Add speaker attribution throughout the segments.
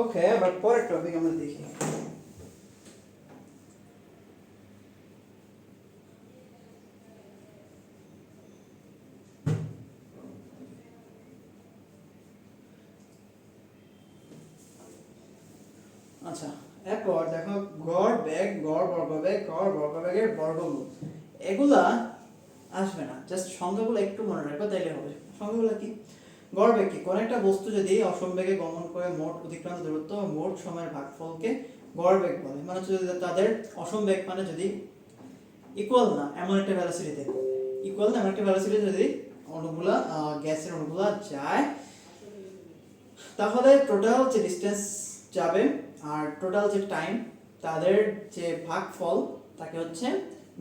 Speaker 1: ওকে, এবার পরের টপিক আমরা দেখি। আচ্ছা, এরপর দেখো গড় বেগ, গড় বর্গবেগ, গড় বর্গবেগের বর্গমূল। এগুলা আসবে না, জাস্ট সংখ্যাগুলো একটু মনে রাখবে তাইলে হবে। সংখ্যাগুলো কি? গড় বেগ কি? কোন একটা বস্তু যদি অসমবেগে গমন করে মোট অতিক্রান্ত দূরত্ব ও মোট সময়ের ভাগফলকে গড় বেগ বলে। মানে হচ্ছে যদি তাদের অসমবেগ মানে যদি ইকুয়াল না এমন একটা ভেলোসিটিতে, ইকুয়াল না এমন একটা ভেলোসিটিতে যদি অণুগুলা গ্যাসের অণুগুলা যায়, তাহলে টোটাল যে ডিসটেন্স যাবে আর টোটাল যে টাইম, তাদের যে ভাগফল তাকে হচ্ছে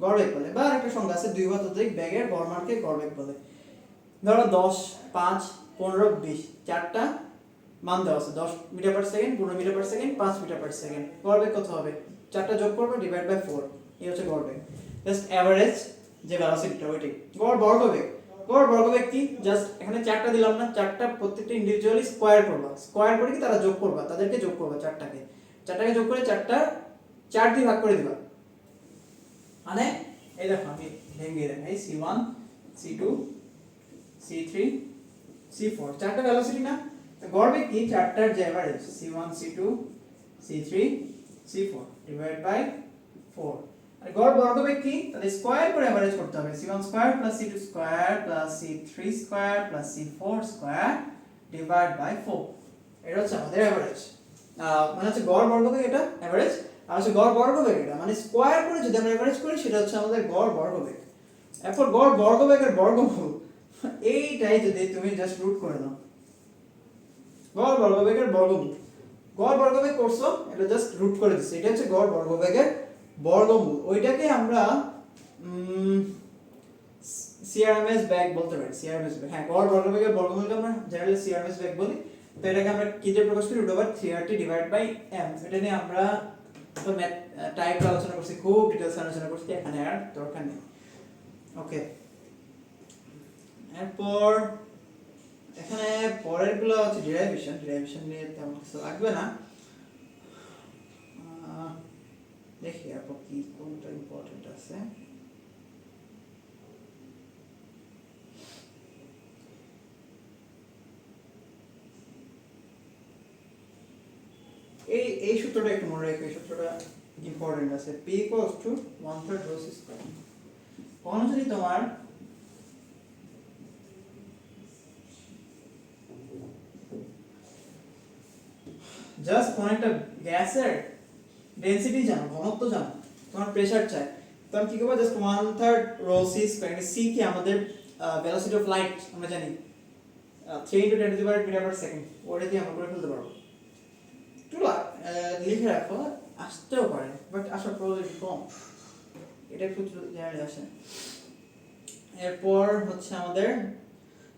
Speaker 1: গড়বেগ বলে। বা আরেকটা সংখ্যা আছে, দুই ঘাতাংক বেগের গড়মানকে গড়বেগ বলে। ধরো 10, 5, 15, 20 চারটা মান দেওয়া আছে, 10 metre per second, 15 metre per second, 5 metre per second. গড়বেগ কত হবে? চারটা যোগ করবে ডিভাইড বাই 4, এই হচ্ছে গড়বেগ। জাস্ট এভারেজ যে ভেলোসিটিটা ওইটাই গড় বর্গবেগ। গড় বর্গবেগ কি? জাস্ট এখানে চারটা দিলাম না, চারটা প্রত্যেকটা ইন্ডিভিজুয়ালি স্কয়ার করবা, স্কয়ার করে কি তারা যোগ করবা, তাদেরকে যোগ করবা, চারটাকে যোগ করে চারটা 4 দিয়ে ভাগ করে দিবা। মানে এই দেখো আমি ভেঙে দেখাই, C1, C2, C3, C4 চারটা ভেলোসিটি না, গড়বেগ কি? চারটার যে average C1, C2, C3, C4 divide by 4। আর গড় বর্গবেগ কি? তাহলে স্কয়ার করে এভারেজ করতে হবে, C1 square plus C2 square plus C3 square plus C4 square divide by 4। এটা হচ্ছে আমাদের এভারেজ। মানে হচ্ছে গড় বর্গবেগ, এটা এভারেজ। আর হচ্ছে গড় বর্গবেগ, এটা মানে স্কয়ার করে যদি আমরা এভারেজ করি সেটা হচ্ছে আমাদের গড় বর্গবেগ। এরপর গড় বর্গবেগের বর্গমূল, এইটাই যদি তুমি জাস্ট রুট করে নাও, গড় বর্গবেগের বর্গমূল। গড় বর্গবেগ করছো, এটা জাস্ট রুট করে দিচ্ছি, এটা হচ্ছে গড় বর্গবেগের বর্গমূল। ওইটাকে আমরা সিআরএমএস ব্যাগ বলতে পারি, সিআরএমএস ব্যাগ। হ্যাঁ, গড় বর্গবেগের বর্গমূলকে আমরা জেনারেলি সিআরএমএস ব্যাগ বলি। তো এটাকে আমরা কি দিয়ে প্রকাশ করি? √3RT divide by m। এটা নিয়ে আমরা তো ম্যাথ টাইপ আলোচনা করছি, খুব ডিটেইলস আলোচনা করছি, এখানে আর দরকার নেই। ওকে, এরপর এখানে পরের গুলো হচ্ছে ডেরিভেশন। ডেরিভেশন নিয়ে তেমন কিছু লাগবে না। দেখি এরপর কি কোনটা ইম্পর্টেন্ট আছে। এই সূত্রটা একটু মনে রাখো, এই সূত্রটা ইম্পর্টেন্ট আছে। P = 1/3 rho c square. কোন যদি তোমার জাস্ট কোন একটা গ্যাসের ডেনসিটি জানো, ঘনত্ব জানো, তোমার প্রেসার চাই, তখন কি করবে? Just 1/3 rho c square. c কি? আমাদের ভেলোসিটি অফ লাইট আমরা জানি 3 × 10⁻⁷ মিটার পার সেকেন্ড। ওটা দিয়ে আমরা করে ফেলতে পারবো। একটু লিখে রাখো, আসতেও পারে বাট আসার প্রবাবিলিটি কম, এটা সূত্র জানলে আসে। এরপর হচ্ছে আমাদের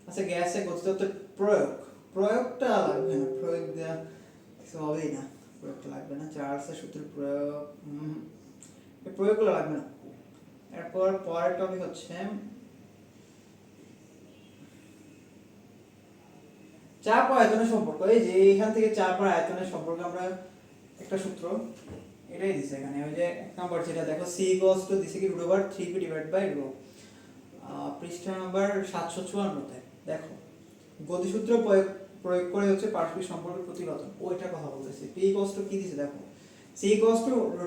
Speaker 1: আচ্ছা গ্যাসে গতিতত্ত্বের প্রয়োগ। প্রয়োগটা লাগবে না, প্রয়োগ দেওয়া কিছু হবেই না, প্রয়োগটা লাগবে না। চার্লসের সূত্রের প্রয়োগ, এই প্রয়োগগুলো লাগবে না। এরপর পরের টপিক হচ্ছে চাপ ও আয়তনের সম্পর্ক। এই যে এখান থেকে চাপ আর আয়তনের সম্পর্কে আমরা একটা সূত্র এটাই দিছে এখানে। ওই যে এক নাম্বার যেটা দেখো, C = দিছে কি √3p ডিভাইড বাই ρ। পৃষ্ঠা নাম্বার 754 তে দেখো, গতিসূত্র প্রয়োগ করে হচ্ছে পারস্পরিক সম্পর্কের প্রতিপাদন, ওইটা কথা বলতেছি। P = কি দিছে দেখো, C =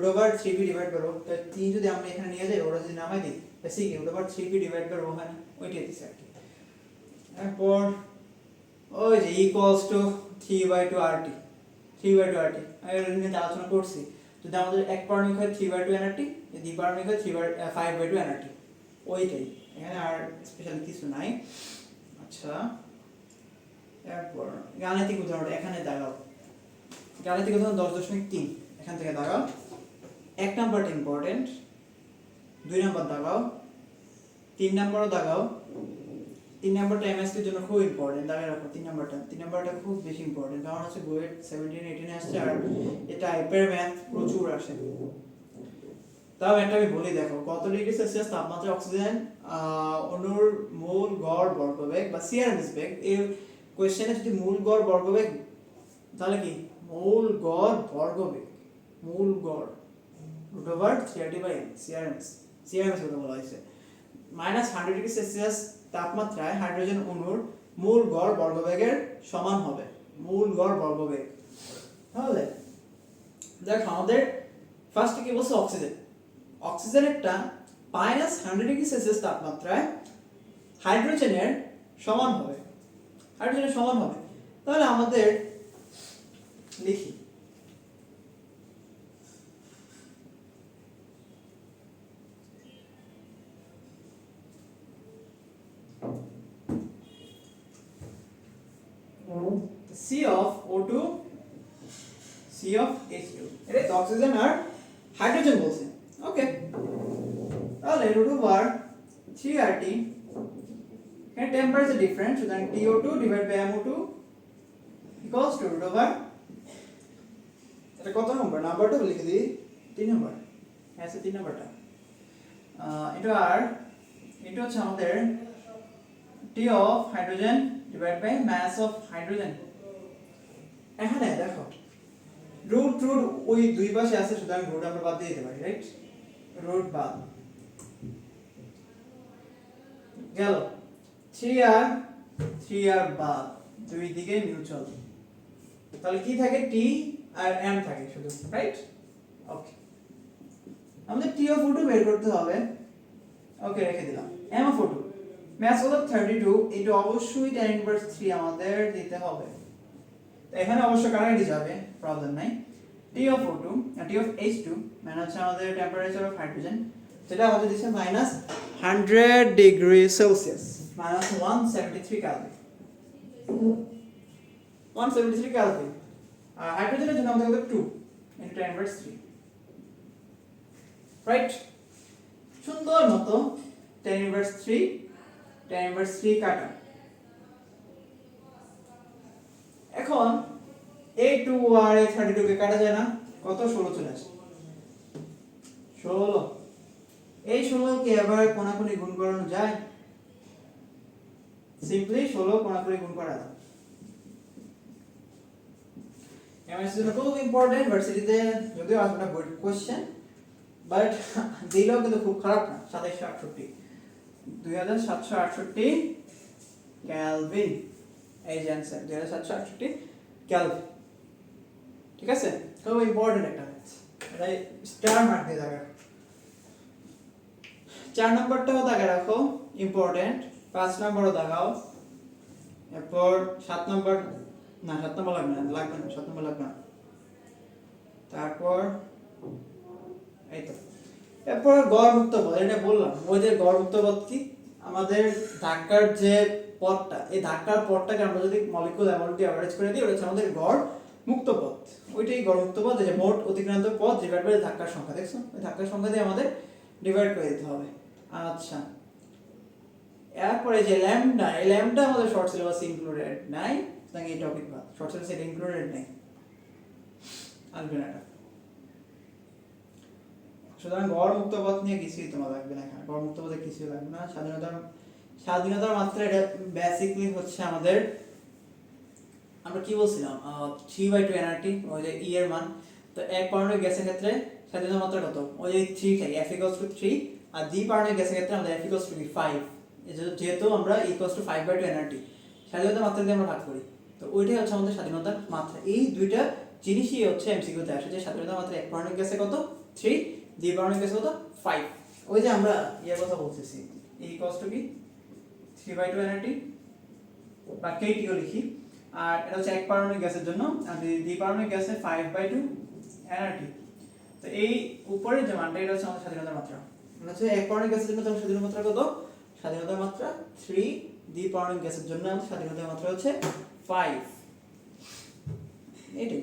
Speaker 1: √3p ডিভাইড বাই ρ। তাই 3 যদি আমরা এখানে নিয়ে যাই, ওরা যদি নামাই দিই, তাহলে C কি √3p ডিভাইড বাই ρ হয় না? ওইটাই দিছে আর কি। এরপর ওই যে E = 3/2RT, 3/2RT আমি এটা নিয়ে আলোচনা করছি। যদি আমাদের এক পারমিক হয় 3/2 nRT, দ্বি পারমিক হয় 5/2 nRT, ওইটাই। এখানে আর স্পেশাল কিছু নাই। আচ্ছা, এরপর গাণিতিক উদাহরণ এখানে দাগাও। গাণিতিক উদাহরণ 10.3 এখান থেকে দাগাও। 1 নাম্বারটা ইম্পর্টেন্ট, 2 নাম্বার দাগাও, 3 নাম্বারও দাগাও। 3 নাম্বারটা এমএসসির জন্য খুব ইম্পর্টেন্ট, দাগায় রাখো 3 নাম্বারটা। 3 নাম্বারটা খুব বেশি ইম্পর্টেন্ট, কারণ হচ্ছে বুয়েট 17-18 আসছে আর এই টাইপের ম্যাথ প্রচুর আসে। তাও একটা আমি বলি, দেখো কত ডিগ্রি সেলসিয়াস তাপমাত্রায় অক্সিজেন অণুর মূল গড় বর্গবেগ বা সিআরএমএস বেগ, এই কোশ্চেনে যদি মূল গড় বর্গবেগ তাহলে কি মূল গড় বর্গবেগ, মূল গড় রুট ওভার 3/m সিআরএমএস বলা হয়েছে। -100°C তাপমাত্রায় হাইড্রোজেন অণুর মূল গড় বর্গবেগের সমান হবে, মূল গড় বর্গবেগ। তাহলে দেখ আমাদের ফার্স্টে কি বলছে অক্সিজেন, অক্সিজেনেরটা -100°C তাপমাত্রায় হাইড্রোজেনের সমান হবে, হাইড্রোজেনের সমান হবে। তাহলে আমাদের লিখি C of O2 C of H2, এটা তো অক্সিজেন আর হাইড্রোজেন বলছে। ওকে, তাহলে রুট ওভার 3RT, এখানে টেম্পারেচার ডিফারেন্স, সুতরাং TO2 divide by MO2 equals to root over, এটা কত নম্বর, নাম্বারটা লিখে দিই 3 নম্বর, হ্যাঁ 3 নম্বরটা। এটা হচ্ছে আমাদের T of hydrogen divide by mass of hydrogen. এখানে দেখো রুট ওই দুই পাশে আছে, সুতরাং রুট আমরা বাদ দিয়ে দিতে পারি, রাইট? রুট বাদ গেল, 3R বাদ, দুই দিকে মিউচুয়াল, তাহলে কি থাকে T আর M থাকে শুধু, রাইট? ওকে, আমাদের T of O2 বের করতে হবে। ওকে, রেখে দিলাম। M of O2 মাস হলো 32, এটা অবশ্যই tan ইনভার্স 3 আমাদের দিতে হবে, তো এখানে অবশ্য কারেন্টই যাবে, প্রবলেম নাই। T of O2 R T of H2 মানে হচ্ছে আমাদের টেম্পারেচার অফ হাইড্রোজেন, যেটা আমাদের দিচ্ছে -100°C, -173 কেলভিন, 173 কেলভিন। আর হাইড্রোজেনের জন্য আমাদের কত 2 × 10⁻³ রাইট? সুন্দর মতো 10⁻³ কাটা। এখন এই 2 আর এই 32 কে কাটা যায় না, কত 16 চলে আসে, 16। এই 16 কে আবার কোণাকুণি গুণ করানো যায়, সিম্পলি 16 কোণাকুণি গুণ করা যায়। এমএস জন্য খুব ইম্পর্টেন্ট, ভার্সিটিতে যদিও আসবে না বোর্ড কোশ্চেন, বাট দিলেও কিন্তু খুব খারাপ না। 2768 2768 কেলভিন, এই যে অ্যানসার 2768 কেলভিন, ঠিক আছে? খুব ইম্পর্টেন্ট একটা ম্যাথ, এটা স্টার মার্ক দিয়ে দাও। 4 নম্বরটাও দাগে রাখো, ইম্পর্টেন্ট। 5 নম্বরও দাগাও, এরপর 7 নম্বর, না 7 নম্বর লাগবে না, 7 নম্বর লাগবে না। তারপর এই তো, এরপর গড় মুক্ত পথ, এটা বললাম ওই যে গড় মুক্ত পথ কি, আমাদের ধাক্কার যে পথটা, এই ধাক্কার পথটাকে আমরা যদি মলিকিউল অ্যামাউন্ট দিয়ে অ্যাভারেজ করে দিই, ওটা হচ্ছে আমাদের গড় মুক্ত পথ। ওইটাই গড় মুক্ত পথ, এই যে মোট অতিক্রান্ত পথ ডিভাইড বাই ধাক্কার সংখ্যা, দেখছো? ওই ধাক্কার সংখ্যা দিয়ে আমাদের ডিভাইড করে দিতে হবে। আচ্ছা, এরপরে যে ল্যামডা, এই ল্যামডা আমাদের শর্ট সিলেবাসে ইনক্লুডেড নাই, সুতরাং এই টপিক বাদ, শর্ট সিলেবাসে এটা ইনক্লুডেড নাই, আসবে না এটা। সুতরাং গড় মুক্ত পথ নিয়ে কিছুই তোমার লাগবে না, এখানে গড় মুক্ত পথে কিছুই লাগবে না। স্বাধীনতার মাত্রা, এটা বেসিক্যালি হচ্ছে আমাদের, আমরা কি বলছিলাম 3/2 এনআরটি, ওই যে ই এর মান। তো এক পারমাণবিক গ্যাসের ক্ষেত্রে স্বাধীনতার মাত্রা কত, ওই যে 3 খাই, F = 3, আর দ্বি পারমাণবিক গ্যাসের ক্ষেত্রে আমাদের F = 5, যেহেতু আমরা E = 5/2 এনআরটি স্বাধীনতার মাত্রা দিয়ে আমরা ভাগ করি, তো ওইটাই হচ্ছে আমাদের স্বাধীনতার মাত্রা। এই দুইটা জিনিসই হচ্ছে এমসিকিউতে আসে, যে স্বাধীনতার মাত্রা এক পারমাণবিক গ্যাসে কত 3, দ্বি পারমাণবিক গ্যাসে কত 5। ওই যে আমরা ইয়ের কথা বলতেছি, E = কি 3/2 এনআরটি বা KTও লিখি, আর এটা হচ্ছে এক পারমাণবিক গ্যাসের জন্য, আর দ্বি পারমাণবিক গ্যাসে 5/2 এনআরটি। তো এই উপরের যে মানটা, এটা হচ্ছে আমাদের স্বাধীনতার মাত্রা। মানে হচ্ছে এক পারমাণবিক গ্যাসের জন্য আমাদের স্বাধীনতার মাত্রা কত, স্বাধীনতার মাত্রা 3, দ্বি পারমাণবিক গ্যাসের জন্য আমাদের স্বাধীনতার মাত্রা হচ্ছে 5। এইটাই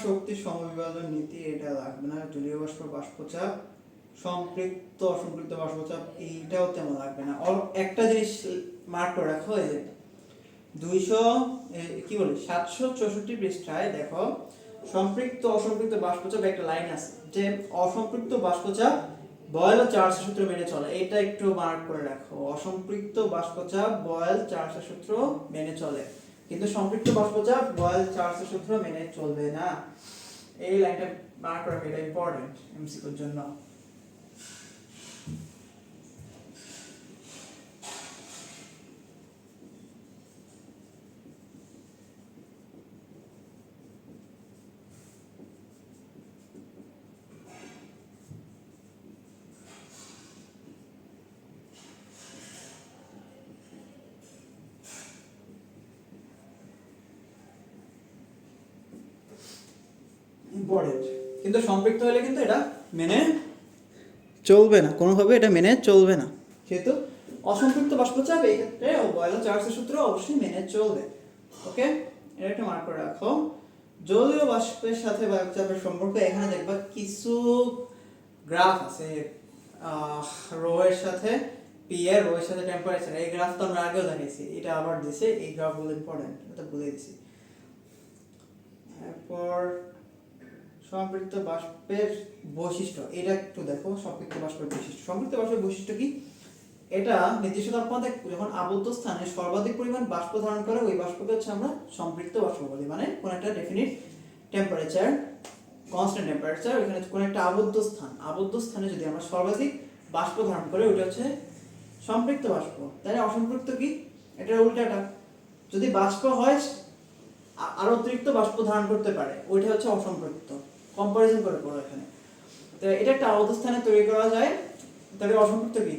Speaker 1: শক্তি সমবিভাজন নীতি, এটা লাগবে না। জলীয় বাষ্প, বাষ্পচাপ, সম্পৃক্ত অসম্পৃক্ত বাষ্পচাপ, এইটাও তেমন লাগবে না। একটা জিনিস মার্ক করে রাখো, এই যে 764 পৃষ্ঠায় দেখো সম্পৃক্ত অসম্পৃক্ত বাষ্পচাপ একটা লাইন আছে, যে অসম্পৃক্ত বাষ্পচাপ বয়েল ও চার্লসের সূত্র মেনে চলে, এটা একটু মার্ক করে রাখো। অসম্পৃক্ত বাষ্পচাপ বয়েল চার্লসের সূত্র মেনে চলে, কিন্তু সম্পৃক্ত বাষ্পচাপ বয়েল চার্লসের সূত্র মেনে চলবে না। এই লাইনটা মার্ক করা, এটা ইম্পর্টেন্ট এমসিকিউর জন্য। ইম্পর্টেন্ট, কিন্তু সম্পৃক্ত হলে কিন্তু এটা মেনে চলবে না, কোনোভাবে এটা মেনে চলবে না। যেহেতু অসম্পৃক্ত বাষ্পচাপ এই ক্ষেত্রে বয়েলার চার্লসের সূত্র অবশ্যই মেনে চলবে। ওকে, এটা একটা মার্ক করে রাখো। জলীয় বাষ্পের সাথে বায়ুচাপের সম্পর্ক, এখানে দেখবা কিছু গ্রাফ আছে, রো এর সাথে পি এর, রো এর সাথে টেম্পারেচার। এই গ্রাফ তো আমরা আগেও দেখাইছি, এটা আবার দিছে। এই গ্রাফগুলো ইম্পর্টেন্ট, এটা বলে দিছি। এরপর সম্পৃক্ত বাষ্পের বৈশিষ্ট্য, এটা একটু দেখো। সম্পৃক্ত বাষ্পের বৈশিষ্ট্য, সম্পৃক্ত বাষ্পের বৈশিষ্ট্য কি? এটা নির্দিষ্ট তাপমাত্রায় যখন আবদ্ধ স্থানে সর্বাধিক পরিমাণ বাষ্প ধারণ করে, ওই বাষ্পকে হচ্ছে আমরা সম্পৃক্ত বাষ্প বলি। মানে কোন একটা ডেফিনিট টেম্পারেচার, কনস্ট্যান্ট টেম্পারেচার, ওখানে কোন একটা আবদ্ধ স্থানে যদি আমরা সর্বাধিক বাষ্প ধারণ করে, ওটা হচ্ছে সম্পৃক্ত বাষ্প। তাহলে অসম্পৃক্ত কি? এটা উল্টাটা। যদি বাষ্প হয় আর অতিরিক্ত বাষ্প ধারণ করতে পারে, ওইটা হচ্ছে অসম্পৃক্ত। কম্পারিজন করে পড়ো এখানে। তো এটা একটা আবদ্ধ স্থানে তৈরি করা যায়, তাহলে অসম্পৃক্ত কি?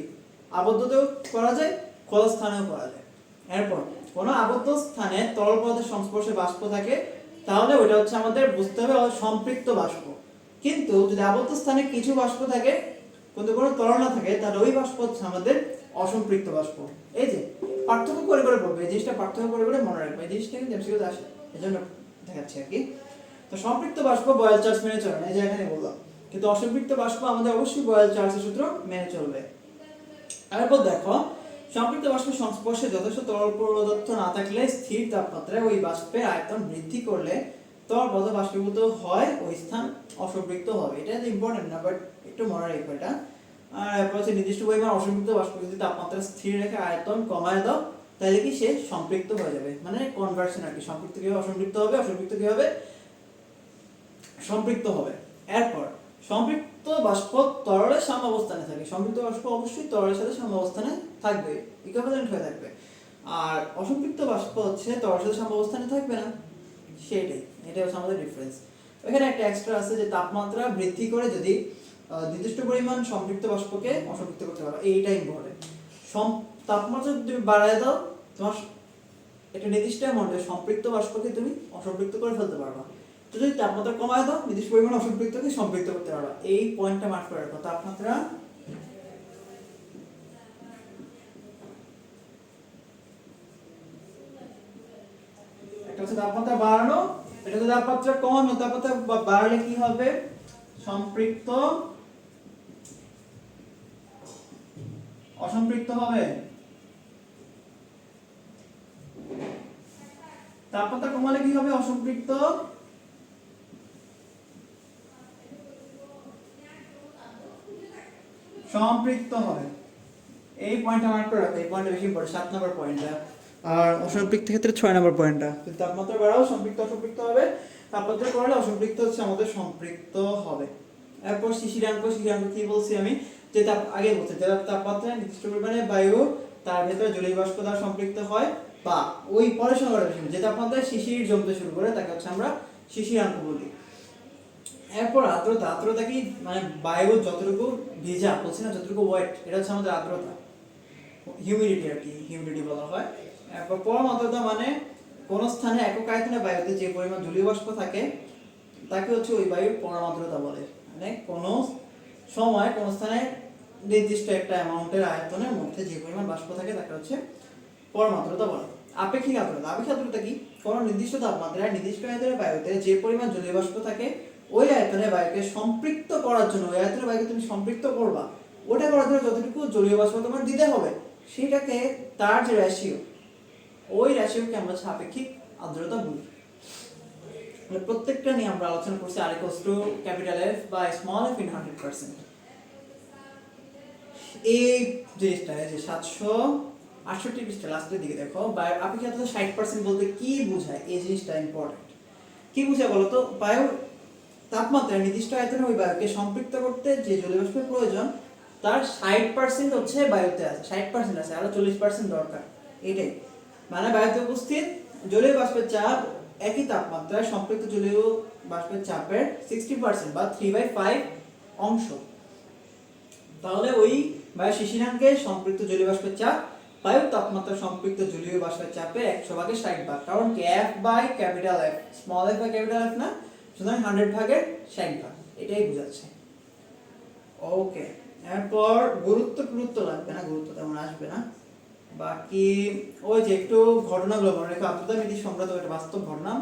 Speaker 1: আবদ্ধতেও করা যায়, খোলা স্থানেও করা যায়। এরপর কোন আবদ্ধ স্থানে তরল পদার্থের সংস্পর্শে বাষ্প থাকে, তাহলে ওটা হচ্ছে আমাদের বুঝতে হবে সম্পৃক্ত বাষ্প। কিন্তু যদি আবদ্ধ স্থানে কিছু বাষ্প থাকে কিন্তু কোনো তরল না থাকে, তাহলে ওই বাষ্প হচ্ছে আমাদের অসম্পৃক্ত বাষ্প। এই যে পার্থক্য করে করে বলবে, এই জিনিসটা পার্থক্য করে করে মনে রাখবে। এই জিনিসটা কিন্তু এমসিকিউতে আসে, এজন্য দেখাচ্ছি আর কি। তো সম্পৃক্ত বাষ্প বয়েল চার্লস মেনে চলে না, এই যে এখানে বললাম। কিন্তু অসম্পৃক্ত বাষ্প আমাদের অবশ্যই বয়েল চার্লসের সূত্র মেনে চলবে। এরপর দেখো, সম্পৃক্ত বাষ্পের সংস্পর্শে যথেষ্ট তরল পদার্থ না থাকলে স্থির তাপমাত্রায় ওই বাষ্পের আয়তন বৃদ্ধি করলে তরল পদার্থ বাষ্পীভূত হয়, ওই স্থান অসম্পৃক্ত হবে। এটা ইম্পর্টেন্ট না, বাট একটু মনে রাখবে এটা। আর এরপর হচ্ছে নির্দিষ্ট পরিমাণ অসম্পৃক্ত বাষ্প যদি তাপমাত্রা স্থির রেখে আয়তন কমায় দাও, তাহলে কি সে সম্পৃক্ত হয়ে যাবে। মানে কনভার্সন আর কি। সম্পৃক্ত কিভাবে অসম্পৃক্ত হবে, অসম্পৃক্ত কিভাবে সম্পৃক্ত হবে। এরপর সম্পৃক্ত বাষ্প তরলের সাম্যাবস্থানে থাকে। সম্পৃক্ত বাষ্প অবশ্যই তরলের সাথে সাম্যাবস্থানে থাকবে, ইকুইভ্যালেন্ট হয়ে থাকবে। আর অসম্পৃক্ত বাষ্প হচ্ছে তরলের সাথে সাম্যাবস্থানে থাকবে না, সেটাই। এটা হচ্ছে আমাদের ডিফারেন্স। এখানে একটা এক্সট্রা আছে যে তাপমাত্রা বৃদ্ধি করে যদি নির্দিষ্ট পরিমাণ সম্পৃক্ত বাষ্পকে অসম্পৃক্ত করতে পারবে, এইটা ইম্পর্টেন্ট। তাপমাত্রা যদি বাড়ায় দাও, তোমার একটা নির্দিষ্ট অ্যামাউন্টে সম্পৃক্ত বাষ্পকে তুমি অসম্পৃক্ত করে ফেলতে পারবা। তো যদি তাপমাত্রা কমায় দাও, নির্দিষ্ট পরিমাণ অসম্পৃক্তকে সম্পৃক্ত করতে পারবা। এই পয়েন্টটা মার্ক করে রাখো। তাপমাত্রা একটা হচ্ছে তাপমাত্রা বাড়ানো, এটা হচ্ছে তাপমাত্রা কমানো। তাপমাত্রা বাড়লে কি হবে? সম্পৃক্ত অসম্পৃক্ত হবে। তাপমাত্রা কমালে কি হবে? অসম্পৃক্ত সম্পৃক্ত হবে। এই পয়েন্টটা মার্ক করে রাখো। এই পয়েন্টটা বেশি ইম্পর্টেন্ট, 7 নম্বর পয়েন্টটা। আর অসম্পৃক্ত ক্ষেত্রে 6 নম্বর পয়েন্টটা। যদি তাপমাত্রা বাড়াও সম্পৃক্ত অসম্পৃক্ত হবে, তাপমাত্রা কমালে অসম্পৃক্ত হচ্ছে আমাদের সম্পৃক্ত হবে। এরপর শিশিরাঙ্ক কি বলছি আমি? যে আগে বলছি যে তাপমাত্রায় নির্দিষ্ট পরিমাণে বায়ু তার ভেতরে জলীয় বাষ্প দ্বারা সম্পৃক্ত হয়, বা ওই পরে সংখ্যাটা বেশি যে তাপমাত্রায় শিশির জমতে শুরু করে, তাকে হচ্ছে আমরা শিশিরাঙ্ক বলি। এরপর আর্দ্রতা কি? মানে বায়ু যতটুকু ভিজা, বলছি না যতটুকু ওয়েট, এটা হচ্ছে আমাদের আর্দ্রতা, হিউমিডিটি আর কি, হিউমিডিটি বলা হয়। এরপর পরম আর্দ্রতা মানে কোন স্থানে একক আয়তনে বায়ুতে যে পরিমাণ জলীয় বাষ্প থাকে, তাকে হচ্ছে ওই বায়ুর পরম আর্দ্রতা বলে। মানে কোন সময় কোন স্থানে নির্দিষ্ট একটা অ্যামাউন্টের আয়তনের মধ্যে যে পরিমাণ বাষ্প থাকে, তাকে হচ্ছে পরম আর্দ্রতা বলে। আপেক্ষিক আর্দ্রতা কি? কোন নির্দিষ্ট তাপমাত্রায় নির্দিষ্ট আয়তনের বায়ুতে যে পরিমাণ জলীয় বাষ্প থাকে, ওই আয়তনে বায়ুকে সম্পৃক্ত করার জন্য, ওই আয়তনে বায়ুকে তুমি সম্পৃক্ত করবা, ওটা করার জন্য যতটুকু জলীয় বাষ্প তোমার দিতে হবে, সেটাকে তার যে রেশিও, ওই রেশিওকে আমরা আপেক্ষিক আর্দ্রতা বলি। প্রত্যেকটা নিয়ে আমরা আলোচনা করছি R = F বা f in 100%। এই জিনিসটা যে 700 68 পৃষ্ঠা লাস্টের দিকে দেখো, আপেক্ষিক আর্দ্রতা 60% বলতে কি বোঝায়, এই জিনিসটা ইম্পর্টেন্ট। কি বোঝায় বলো তো? বায়ুর তাপমাত্রা নির্দিষ্ট আয়তনে ওই বায়ুকে সম্পৃক্ত করতে যে জলীয় বাষ্পের প্রয়োজন তার 60% হচ্ছে বায়ুতে আছে, 60% আছে, আরো 40% দরকার। এটাই মানে বায়ুতে উপস্থিত জলীয় বাষ্পের চাপ একই তাপমাত্রায় সম্পৃক্ত জলীয় বাষ্পের চাপের 60% বা 3/5 অংশ। তাহলে ওই বায়ু শিশিরাঙ্কে সম্পৃক্ত জলীয় বাষ্পের চাপ বায়ুর তাপমাত্রা সম্পৃক্ত জলীয় বাষ্পের চাপে 100 ভাগের 60 ভাগ, কারণ কি F by capital F, small f by capital F না, সুতরাং 100 ভাগের 60 ভাগ, এটাই বোঝাচ্ছে। ওকে, এরপর গুরুত্ব লাগবে না, গুরুত্ব তেমন আসবে না। বাকি ওই যে একটু ঘটনাগুলো মনে রেখো, আর্দ্রতা মিতি সংক্রান্ত একটা বাস্তব ঘটনা।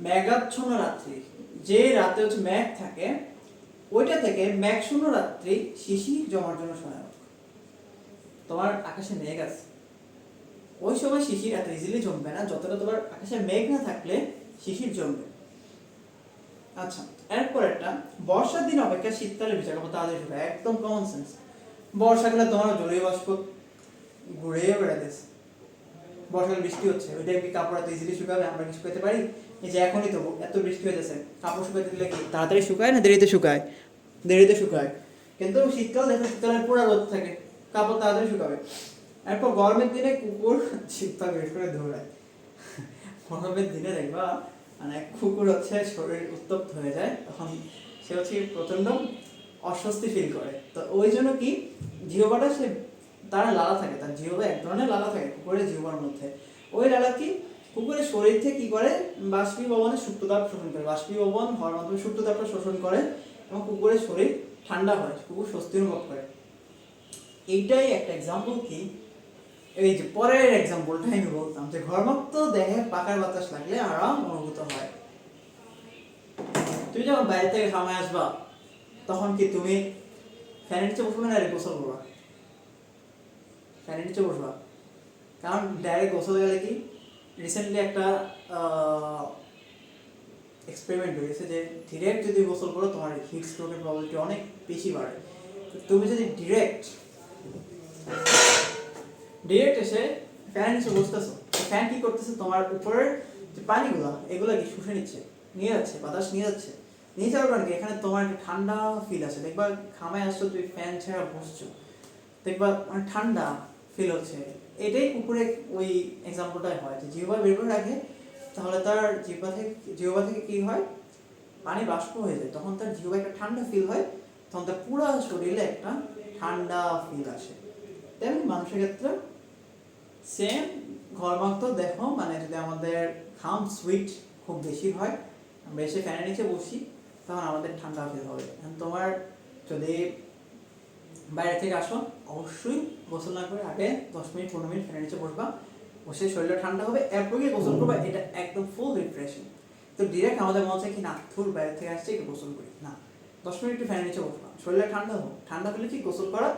Speaker 1: মেঘাচ্ছন্ন রাত্রি, যে রাতে হচ্ছে মেঘ থাকে, ওইটা থেকে মেঘশূন্য রাত্রি শিশির জমার জন্য সহায়ক। তোমার আকাশে মেঘ আছে, ওই সময় শিশির এত ইজিলি জমবে না যতটা তোমার আকাশে মেঘ না থাকলে শিশির জমবে। আচ্ছা, এরপর একটা বর্ষার দিন অপেক্ষা শীতকালে ভিজা কাপড় তাড়াতাড়ি শুকায়, একদম কমন সেন্স। বর্ষাকালে তোমার জলীয় বাষ্প ঘুরে বেড়াতেছে, বর্ষাকালে বৃষ্টি হচ্ছে, ওই টাইপের কাপড় এত ইজিলি শুকাবে, আমরা কি শুকাতে পারি? এই যে এখনই তো এত বৃষ্টি হইতেছে, কাপড় শুকাতে দিলে কি তাড়াতাড়ি শুকায় না দেরিতে শুকায়? দেরিতে শুকায়। কিন্তু শীতকাল দেখো, শীতকালে পুরো রোদ থাকে, কাপড় তাড়াতাড়ি শুকাবে। এরপর গরমের দিনে কুকুর চিৎপা বের করে দৌড়ায়। গরমের দিনে দেখবা মানে কুকুর হচ্ছে শরীর উত্তপ্ত হয়ে যায়, তখন সে হচ্ছে প্রচন্ড অস্বস্তি ফিল করে। তো ওই জন্য কি জিহ্বাটা সে তার লালা থাকে, তার জিহ্বা এক ধরনের লালা থাকে কুকুরের জিহ্বার মধ্যে। ওই লালা কি কুকুরের শরীর থেকে কি করে, বাষ্পীভবনের সুপ্ততাপ শোষণ করে, বাষ্পীভবন হওয়ার মাধ্যমে সুপ্ততাপটা শোষণ করে এবং কুকুরের শরীর ঠান্ডা হয়, কুকুর স্বস্তি অনুভব করে। এইটাই একটা এক্সাম্পল। কি এই যে পরের এক্সাম্পলটা আমি বলতাম যে ঘর্মাক্ত দেহে পাকার বাতাস লাগলে আরাম অনুভূত হয়। তুমি যখন বাইরে থেকে ঘামে আসবা তখন কি তুমি ফ্যানের নিচে বসবে না গোসল করবা? ফ্যানের নিচে বসবা, কারণ ডাইরেক্ট গোসল গেলে কি, রিসেন্টলি একটা এক্সপেরিমেন্ট হয়েছে যে ডিরেক্ট যদি গোসল করো তোমার হিট স্ট্রোকের প্রবাবিলিটি অনেক বেশি বাড়ে। তুমি যদি ডিরেক্ট এসে ফ্যান নিচে বসতেছো, ফ্যান কি করতেছে, তোমার উপরের যে পানিগুলো এগুলো কি শুষে নিয়ে যাচ্ছে, বাতাস নিয়ে যাচ্ছে। নিয়ে যাওয়ার কারণে এখানে তোমার একটা ঠান্ডা ফিল আছে। দেখবা ঘামায় আসছো, তুমি ফ্যান ছাড়া বসছো, দেখবা মানে ঠান্ডা ফিল হচ্ছে। এটাই কুকুরে ওই এক্সাম্পলটাই হয় যে জিহ্বা বের করে রাখে, তাহলে তার জিহ্বা থেকে কি হয়, পানি বাষ্প হয়ে যায়, তখন তার জিহ্বা একটা ঠান্ডা ফিল হয়, তখন তার পুরো শরীরে একটা ঠান্ডা ফিল আসে। তেমনি মানুষের ক্ষেত্রে সেম ঘর্মাক্ত দেখো, মানে যদি আমাদের ঘাম সুইট খুব বেশি হয়, আমরা এসে ফ্যানের নিচে বসি, তখন আমাদের ঠান্ডা ফিল হবে। তোমার যদি বাইরে থেকে আসো অবশ্যই গোসল না করে আগে 10 মিনিট 15 মিনিট ফ্যানের নিচে বসবা, বসে শরীরটা ঠান্ডা হবে, এরপর গিয়ে গোসল করবা, এটা একদম ফুল রিফ্রেশিং। তো ডিরেক্ট আমাদের মনে হচ্ছে কি না থুর বাইরে থেকে আসছে একটু গোসল করি, না, 10 মিনিট ফ্যানের নিচে বসবা, শরীরটা ঠান্ডা হোক, ঠান্ডা পেলে কি গোসল করা।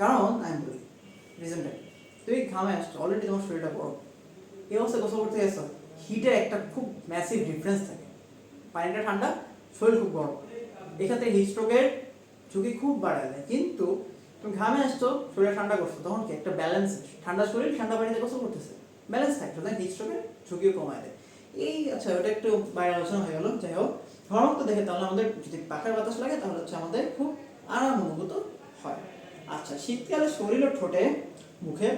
Speaker 1: কারণ আমি বলি রিজনটা, তুমি ঘামে আসছো, অলরেডি তোমার শরীরটা গরম, এই অবস্থায় গোসল করতে গেছো, হিটের একটা খুব ম্যাসিভ ডিফারেন্স থাকে, পানিটা ঠান্ডা, শরীর খুব গরম, এক্ষেত্রে হিট স্ট্রোকের ঝুঁকি খুব বাড়ায় দেয়। কিন্তু তুমি ঘামে আসছো, শরীর ঠান্ডা করছো, তখন কি একটা ব্যালেন্স, ঠান্ডা শরীর ঠান্ডা পানিতে গোসল করতেছে, ব্যালেন্স থাকে, সুতরাং হিট স্ট্রোকের ঝুঁকিও কমায় দেয়। এই আচ্ছা, ওটা একটু বাইরে আলোচনা হয়ে গেল। যাই হোক, ঘরমুক্ত দেখে তাহলে আমাদের যদি পাখার বাতাস লাগে তাহলে হচ্ছে আমাদের খুব আরাম অনুভূত হয়। আচ্ছা, শীতকালে শরীর ও ঠোঁটে মুখে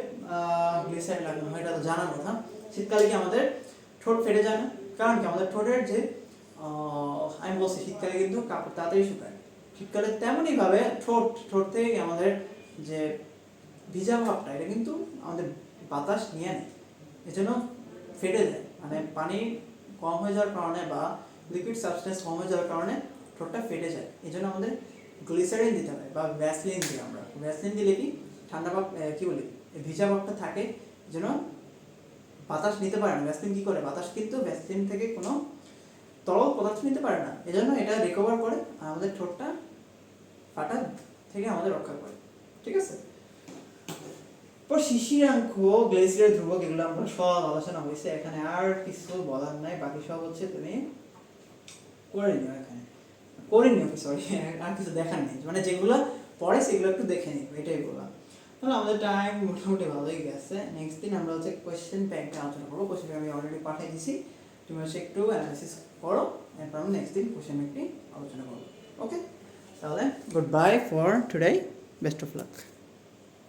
Speaker 1: গ্লিসারিন লাগানো হয়, এটা তো জানার কথা। শীতকালে কি আমাদের ঠোঁট ফেটে যায় না? কারণ কি আমাদের ঠোঁটের যে আমি বলছি শীতকালে কিন্তু কাপড় তাড়াতাড়ি শুকায়, শীতকালে তেমনই ভাবে ঠোঁট থেকে আমাদের যে ভিজা ভাবটা এটা কিন্তু আমাদের বাতাস নিয়ে নেয়, এজন্য ফেটে যায়। মানে পানি কম হয়ে যাওয়ার কারণে বা লিকুইড সাবস্টেন্স কম হয়ে যাওয়ার কারণে ঠোঁটটা ফেটে যায়। এজন্য আমাদের গ্লিসারিন দিতে হয় বা ভ্যাসলিন দিই আমরা। ভ্যাসলিন দিলে কি ঠান্ডা ভাব কি বলি ভিজা ভাবটা থাকে, যেন বাতাস নিতে পারে না। ভ্যাসলিন কি করে, বাতাস কিন্তু ভ্যাসলিন থেকে কোনো তরল পদার্থ নিতে পারে না, এজন্য এটা রিকভার করে আর আমাদের ঠোঁটটা ফাটা থেকে আমাদের রক্ষা করে। ঠিক আছে, পর শিশিরাঙ্ক, গ্লেসিয়ার ধ্রুবক, এগুলো আমরা সব আলোচনা হয়েছে, এখানে আর কিছু বলার নাই। বাকি সব হচ্ছে তুমি করে নিও, এখানে করে নিও, সরি আর কিছু দেখার নেই, মানে যেগুলো পড়ে সেগুলো একটু দেখে নিও, এটাই বললাম। তাহলে আমাদের টাইম মোটামুটি ভালোই গেছে। নেক্সট দিন আমরা হচ্ছে কোয়েশ্চেন ব্যাংকে আলোচনা করবো। কোয়েশ্চেন আমি অলরেডি পাঠিয়ে দিছি, তুমি হচ্ছে একটু অ্যানালাইসিস করো, এরপর আমরা নেক্সট দিন কোয়েশ্চেন ব্যাংকটি আলোচনা করবো। ওকে, তাহলে good bye for today, best of luck.